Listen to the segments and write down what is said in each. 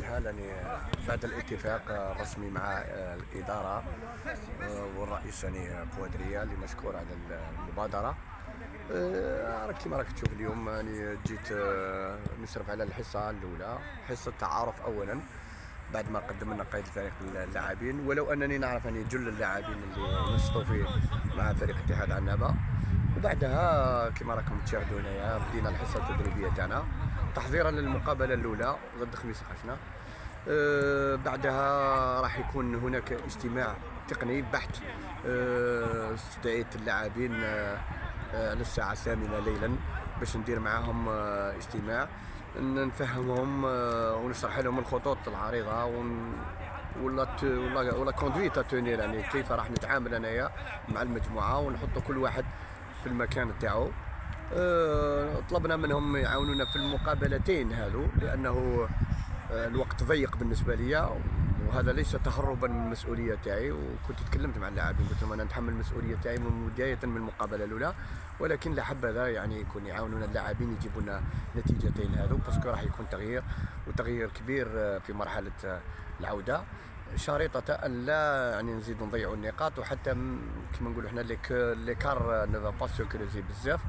الحال يعني بعد الاتفاق الرسمي مع الإدارة والرئيس يعني قوادرية اللي مشكور على المبادرة. راك كيما راك تشوف اليوم يعني جيت نشرف على الحصة الأولى، حصة تعارف أولا بعد ما قدم لنا قائد فريق اللاعبين، ولو أنني نعرف يعني جل اللاعبين اللي نشطوا فيه مع فريق اتحاد عنابة. وبعدها كما راكم تشاهدون بدينا الحصه التدريبيه تاعنا تحضيرا للمقابله الاولى غد خميس خشنا. بعدها راح يكون هناك اجتماع تقني بحت، استدعيت اللاعبين للساعه 8 ليلا باش ندير معاهم اجتماع نفهمهم ونشرح لهم الخطوط العريضه ولا كوندويت تونير، يعني كيف راح نتعامل انايا مع المجموعه ونحط كل واحد في المكان تاعو. طلبنا منهم يعاونونا في المقابلتين هذو لانه الوقت ضيق بالنسبه لي، وهذا ليس تهربا من المسؤوليه تاعي. وكنت تكلمت مع اللاعبين قلت لهم انا نتحمل المسؤوليه تاعي من بدايه من المقابله الاولى، ولكن لحبذا يعني يكون يعاونونا اللاعبين يجيبوا لنا نتيجتين هذو، باسكو راح يكون تغيير كبير في مرحله العوده، شريطة أن لا يعني نزيدوا نضيعوا النقاط، وحتى كما نقولوا حنا ليكار نفا با سيكوريزي بزاف.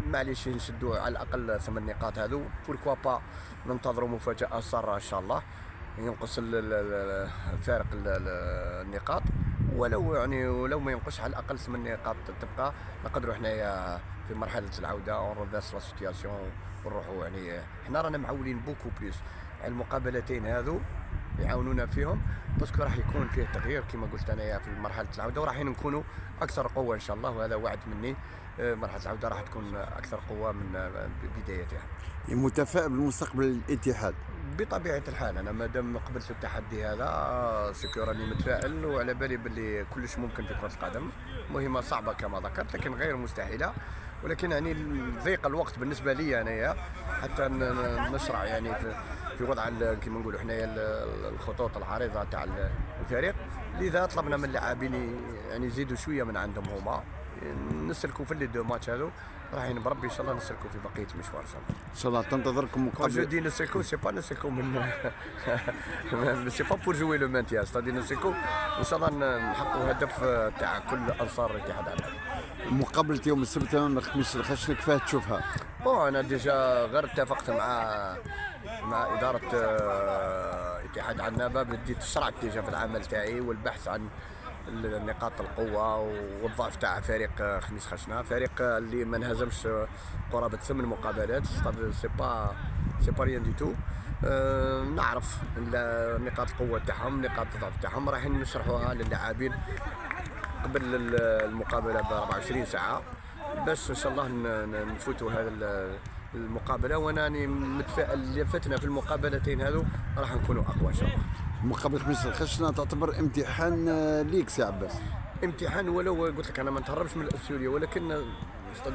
معليش نشدوا على الأقل 8 نقاط هذو، بوركوا با ننتظروا مفاجأة سارة إن شاء الله ينقص فارق النقاط، ولو ما ينقصش على الأقل 8 نقاط تبقى نقدروا حنايا في مرحلة العودة اون ريفيرس لا سيتياسيون ونروحوا. يعني حنا رانا معولين بوكو بليس على المقابلتين هذو يعاونونا فيهم، باسكو راح يكون فيه تغيير كما قلت انايا في مرحله العوده، وراح نكونوا اكثر قوه ان شاء الله، وهذا وعد مني. مرحله العوده راح تكون اكثر قوه من بدايتها. متفائل بالمستقبل الاتحاد؟ بطبيعه الحال انا مادام قبلت التحدي هذا سكو راني متفائل، وعلى بالي باللي كلش ممكن في كره القدم، مهمه صعبه كما ذكرت لكن غير مستحيله، ولكن يعني ضيق الوقت بالنسبه لي انايا حتى نشرع يعني في وضع كما نقولوا حنايا الخطوط العريضه تاع الفريق. لذا طلبنا من اللاعبين يعني يزيدوا شويه من عندهم هما، نسلكوا في لي دو ماتش هذو، رايحين بربي ان شاء الله نسلكوا في بقيه المشوار ان شاء الله. ان شاء الله تنتظركم مقابله. جو دي نسلكوا سي با نسلكوا من سي با بور جوي لو مانتيا، ستادي نسلكوا ان شاء الله نحققوا هدف تاع كل انصار الاتحاد عنابة. مقابله يوم السبت امام الخميس الخشنه كيفاه تشوفها؟ انا ديجا غير اتفقت مع اداره اتحاد عنابة، بديت شرعت ديجا في العمل تاعي والبحث عن نقاط القوه والضعف تاع فريق خميس خشنه، فريق اللي ما انهزمش قرابه 8 مقابلات، سي با ريان دي تو. نعرف نقاط القوه تاعهم نقاط الضعف تاعهم، راح نشرحوها للاعبين قبل المقابله ب 24 ساعه باش ان شاء الله نفوتوا هذا المقابله. وانا متفائل اللي فتنا في المقابلتين هذو راح نكونوا اقوى ان شاء الله. مقابله خميس الخشنه تعتبر امتحان ليك سي عباس؟ امتحان، ولو قلت لك انا ما نتهربش من الاسيوليه، ولكن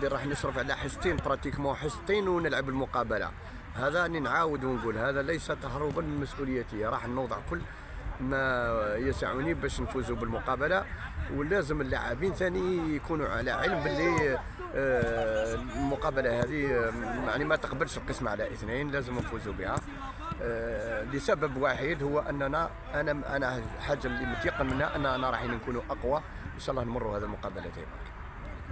راح نشرف على حصتين براتيكمون حصتين ونلعب المقابله. هذا اني نعاود ونقول هذا ليس تهربا من مسؤوليتي، راح نوضع كل ما يسعني باش نفوزوا بالمقابله، ولازم اللاعبين ثاني يكونوا على علم باللي المقابله هذه يعني ما تقبلش القسم على اثنين، لازم نفوزوا بها لسبب واحد، هو اننا انا حاجه اللي متيقن منها اننا راح نكونوا اقوى ان شاء الله نمروا هذه المقابلتين.